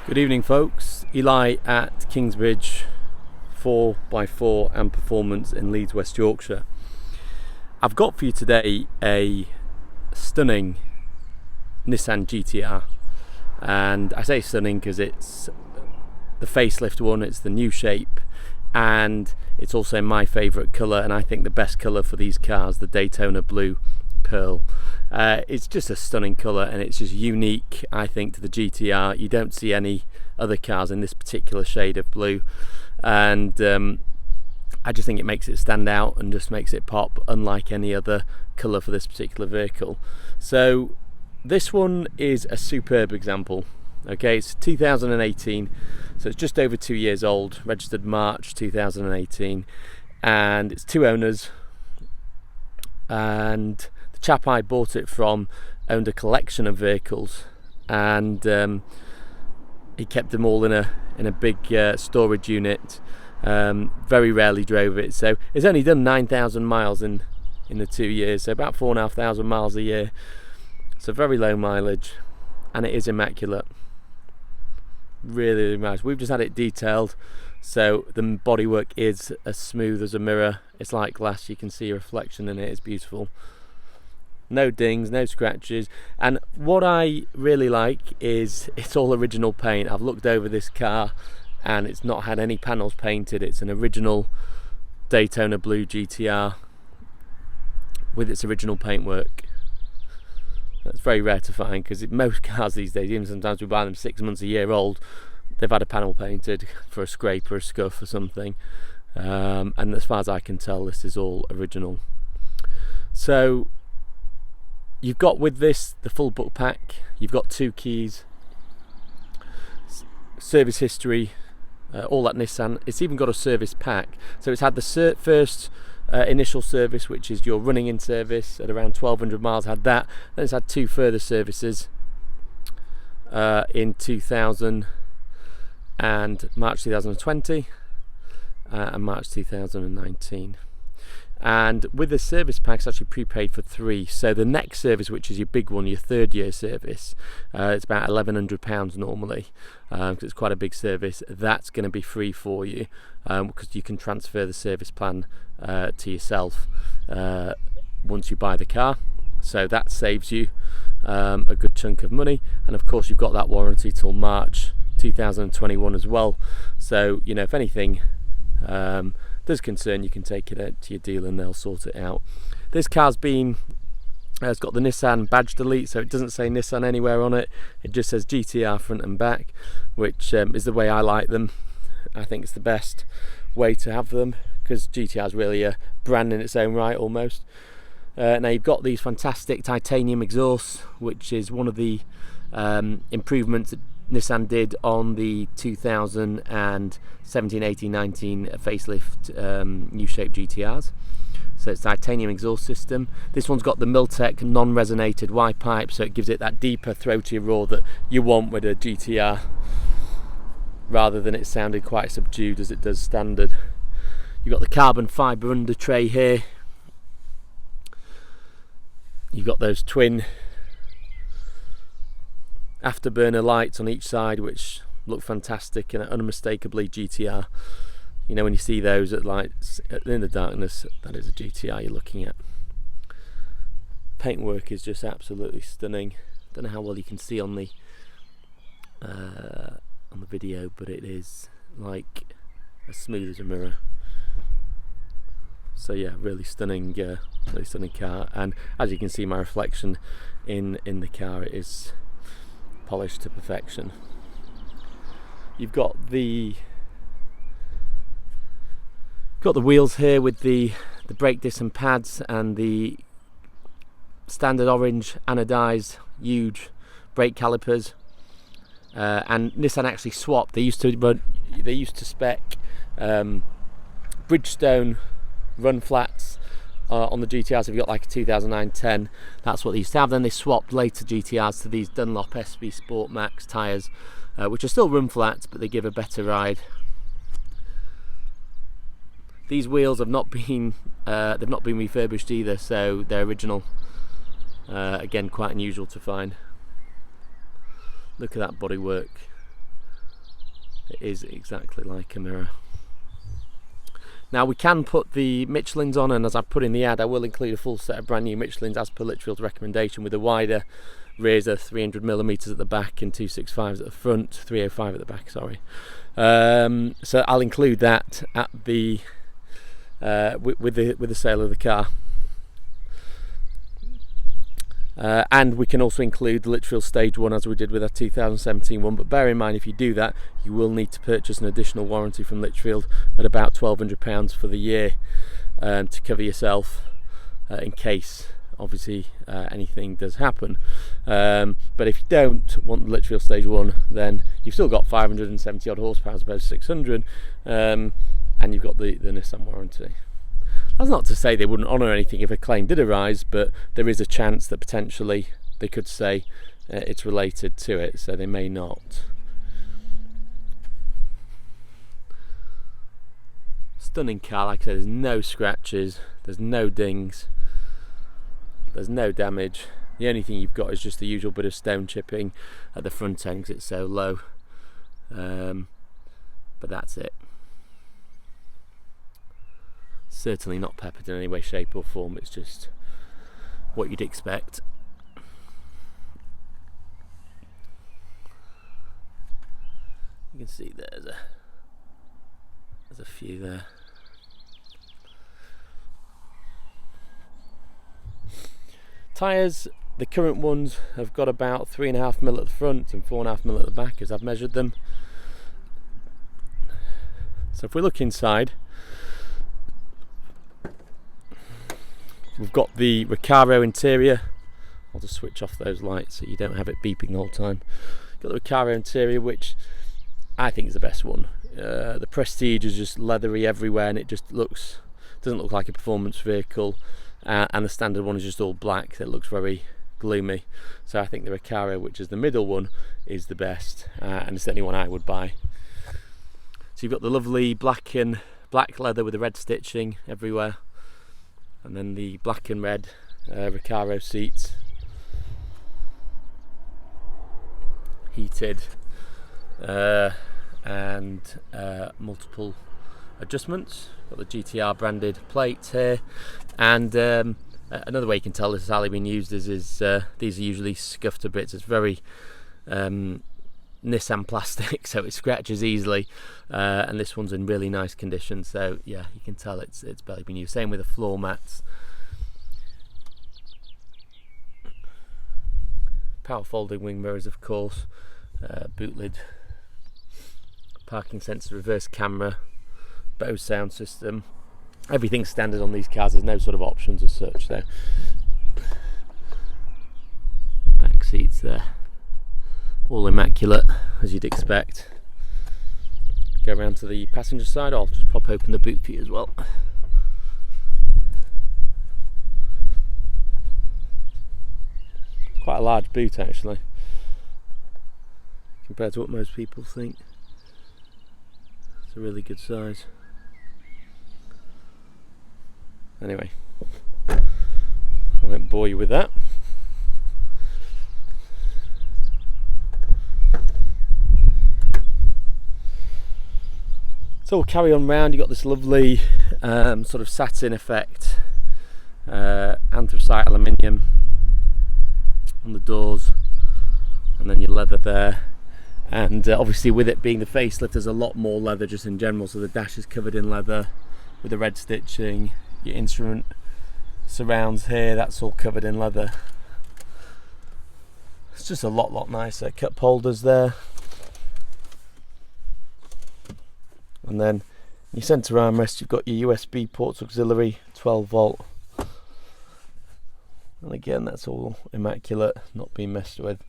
Good evening, folks. Eli at Kingsbridge 4x4 and Performance in Leeds, West Yorkshire. I've got for you today a stunning Nissan GTR, and I say stunning because it's the facelift one, it's the new shape, and it's also my favourite colour, and I think the best colour for these cars, the Daytona Blue Pearl. It's just a stunning colour, and it's just unique, I think, to the GTR. You don't see any other cars in this particular shade of blue, and I just think it makes it stand out and just makes it pop, unlike any other colour for this particular vehicle. So this one is a superb example. Okay, it's 2018, so it's just over 2 years old, registered March 2018, and it's two owners, and the chap I bought it from owned a collection of vehicles, and he kept them all in a big storage unit. Very rarely drove it, so it's only done 9,000 miles in the 2 years, so about 4,500 miles a year. So very low mileage, and it is immaculate. Really nice. We've just had it detailed, so the bodywork is as smooth as a mirror. It's like glass, you can see a reflection in it. It's beautiful. No dings, no scratches, and what I really like is it's all original paint. I've looked over this car and it's not had any panels painted. It's an original Daytona Blue GTR with its original paintwork. That's very rare to find, because most cars these days, even sometimes we buy them 6 months, a year old, they've had a panel painted for a scrape or a scuff or something, and as far as I can tell, this is all original. So you've got with this the full book pack, you've got 2 keys, service history, all that Nissan. It's even got a service pack, so it's had the first initial service, which is your running in service at around 1,200 miles, had that. Then it's had 2 further services in 2000 and March 2020 and March 2019. And with the service pack, it's actually prepaid for 3. So the next service, which is your big one, your 3rd year service, it's about £1,100 normally, because it's quite a big service. That's going to be free for you, because you can transfer the service plan to yourself once you buy the car. So that saves you a good chunk of money. And of course, you've got that warranty till March 2021 as well. So, you know, if anything does concern, you can take it out to your dealer and they'll sort it out. This car's been it's got the Nissan badge delete, so it doesn't say Nissan anywhere on it. It just says GTR front and back, which is the way I like them. I think it's the best way to have them, because GTR is really a brand in its own right almost. Now you've got these fantastic titanium exhausts, which is one of the improvements that Nissan did on the 2017, 18, 19 facelift new shape GTRs. So it's titanium exhaust system. This one's got the Milltek Non Resonated Y-pipe, so it gives it that deeper, throatier roar that you want with a GTR, rather than it sounded quite subdued as it does standard. You've got the carbon fibre under tray here. You've got those twin afterburner lights on each side, which look fantastic and unmistakably GTR. You know, when you see those at lights in the darkness, that is a GTR you're looking at. Paintwork is just absolutely stunning. Don't know how well you can see on the video, but it is like as smooth as a mirror. So yeah, really stunning car. And as you can see, my reflection in the car, it is polished to perfection. You've got the wheels here with the brake disc and pads, and the standard orange anodized huge brake calipers. And Nissan actually swapped. They used to spec Bridgestone run flats on the GTRs. If you've got like a 2009-10, that's what they used to have. Then they swapped later GTRs to these Dunlop SB Sport Max tyres, which are still run flats, but they give a better ride. These wheels have not been refurbished either, so they're original. Again, quite unusual to find. Look at that bodywork. It is exactly like a mirror. Now we can put the Michelins on, and as I've put in the ad, I will include a full set of brand new Michelins as per Lichfield's recommendation, with a wider razor, 300mm at the back and 265s at the front, 305 at the back, sorry. So I'll include that at the with the sale of the car. And we can also include the Lichfield Stage 1 as we did with our 2017 one, but bear in mind, if you do that, you will need to purchase an additional warranty from Lichfield at about £1,200 for the year, to cover yourself in case obviously anything does happen. But if you don't want the Lichfield Stage 1, then you've still got 570 odd horsepower as opposed to 600, and you've got the Nissan warranty. That's not to say they wouldn't honour anything if a claim did arise, but there is a chance that potentially they could say it's related to it, so they may not. Stunning car, like I said, there's no scratches, there's no dings, there's no damage. The only thing you've got is just the usual bit of stone chipping at the front end because it's so low, but that's it. Certainly not peppered in any way, shape or form, it's just what you'd expect. You can see there's a few there. Tyres, the current ones have got about 3.5mm at the front and 4.5mm at the back as I've measured them. So if we look inside, we've got the Recaro interior. I'll just switch off those lights so you don't have it beeping the whole time. Got the Recaro interior, which I think is the best one. The Prestige is just leathery everywhere, and it just doesn't look like a performance vehicle. And the standard one is just all black. It looks very gloomy. So I think the Recaro, which is the middle one, is the best, and it's the only one I would buy. So you've got the lovely black leather with the red stitching everywhere, and then the black and red Recaro seats, heated, and multiple adjustments. Got the GTR branded plates here, and another way you can tell this has hardly been used is these are usually scuffed to bits. It's very Nissan plastic, so it scratches easily, and this one's in really nice condition, so yeah, you can tell it's barely been used. Same with the floor mats. Power folding wing mirrors, of course, boot lid, parking sensor, reverse camera, Bose sound system. Everything's standard on these cars, there's no sort of options as such. So back seats there, all immaculate as you'd expect. Go around to the passenger side. I'll just pop open the boot for you as well. Quite a large boot actually, compared to what most people think. It's a really good size. Anyway, I won't bore you with that. So we'll carry on round. You've got this lovely sort of satin effect, anthracite aluminium on the doors, and then your leather there, and obviously with it being the facelift, there's a lot more leather just in general. So the dash is covered in leather with the red stitching. Your instrument surrounds here, that's all covered in leather. It's just a lot nicer. Cup holders there, and then your centre armrest, you've got your USB ports auxiliary, 12 volt, and again that's all immaculate, not being messed with.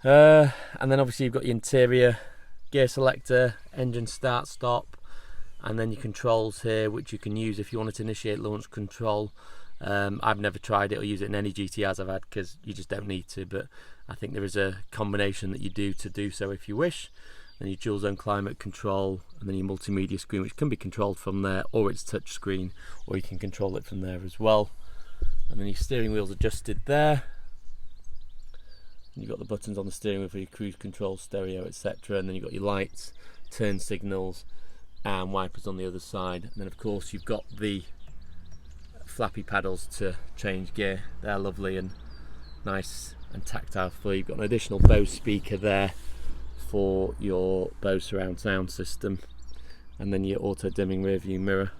And then obviously you've got your interior gear selector, engine start stop, and then your controls here, which you can use if you wanted to initiate launch control. I've never tried it or used it in any GTRs I've had because you just don't need to, but I think there is a combination that you do so if you wish. Then your dual zone climate control, and then your multimedia screen, which can be controlled from there, or it's touch screen, or you can control it from there as well. And then your steering wheel's adjusted there, You've got the buttons on the steering wheel for your cruise control, stereo, etc. And then you've got your lights, turn signals, and wipers on the other side. And then of course you've got the Flappy paddles to change gear. They're lovely and nice and tactile for you. You've got an additional Bose speaker there for your Bose surround sound system, and then your auto dimming rear view mirror.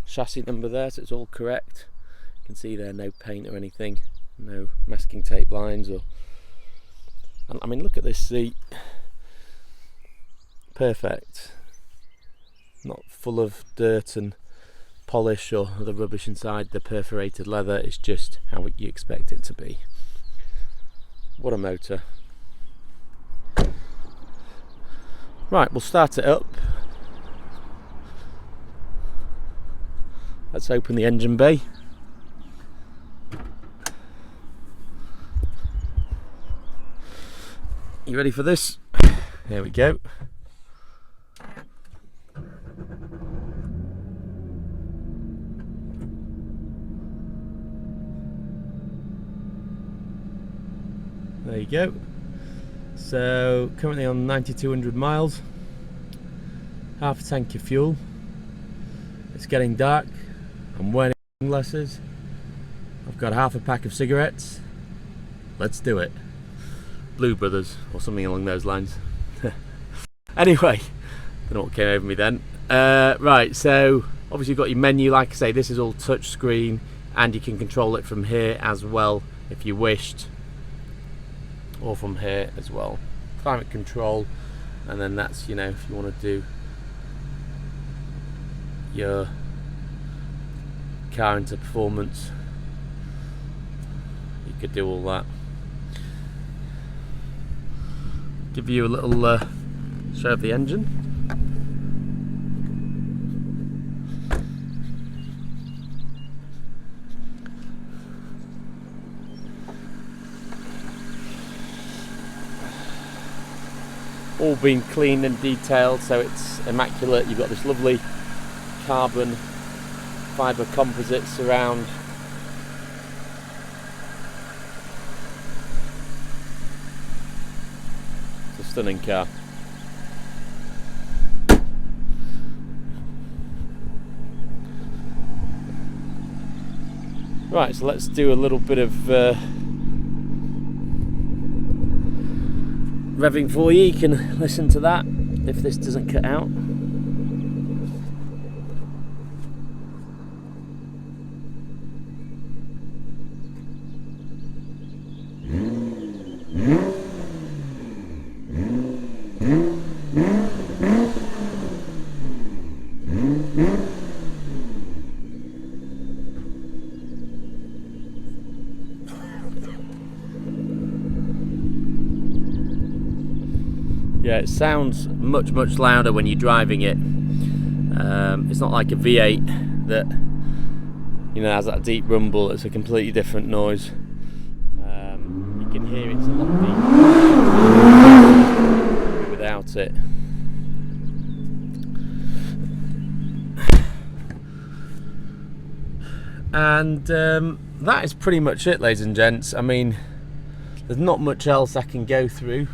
Chassis number there, so it's all correct. You can see there, no paint or anything, no masking tape lines or, and I mean, look at this seat, perfect, not full of dirt and polish or other rubbish inside. The perforated leather is just how you expect it to be. What a motor. Right, we'll start it up. Let's open the engine bay. You ready for this? Here we go. There you go. So currently on 9,200 miles, half a tank of fuel. It's getting dark. I'm wearing sunglasses. I've got half a pack of cigarettes. Let's do it. Blue Brothers or something along those lines. Anyway, don't know what came over me then. Right, so obviously you've got your menu. Like I say, this is all touch screen, and you can control it from here as well if you wished, or from here as well. Climate control, and then that's, you know, if you want to do your car into performance, you could do all that. Give you a little show of the engine. All been cleaned and detailed, so it's immaculate. You've got this lovely carbon fibre composite surround. It's a stunning car. Right, so let's do a little bit of revving for you. You can listen to that if this doesn't cut out. Yeah, it sounds much louder when you're driving it. It's not like a V8 that, you know, has that deep rumble. It's a completely different noise. You can hear it's a lot deeper without it. And that is pretty much it, ladies and gents. I mean, there's not much else I can go through.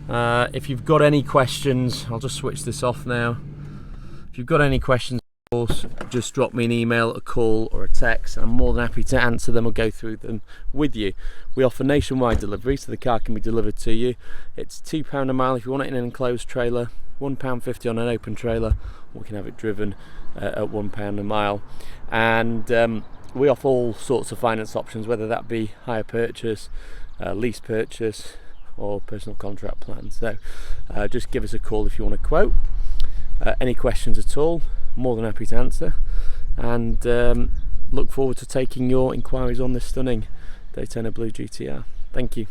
If you've got any questions, I'll just switch this off now. If you've got any questions, of course, just drop me an email, a call or a text. I'm more than happy to answer them or go through them with you. We offer nationwide delivery, so the car can be delivered to you. It's £2 a mile if you want it in an enclosed trailer, £1.50 on an open trailer, or we can have it driven at £1 a mile. And we offer all sorts of finance options, whether that be hire purchase, lease purchase, or personal contract plan. So just give us a call if you want a quote. Any questions at all, more than happy to answer, and look forward to taking your inquiries on this stunning Daytona Blue GTR. Thank you.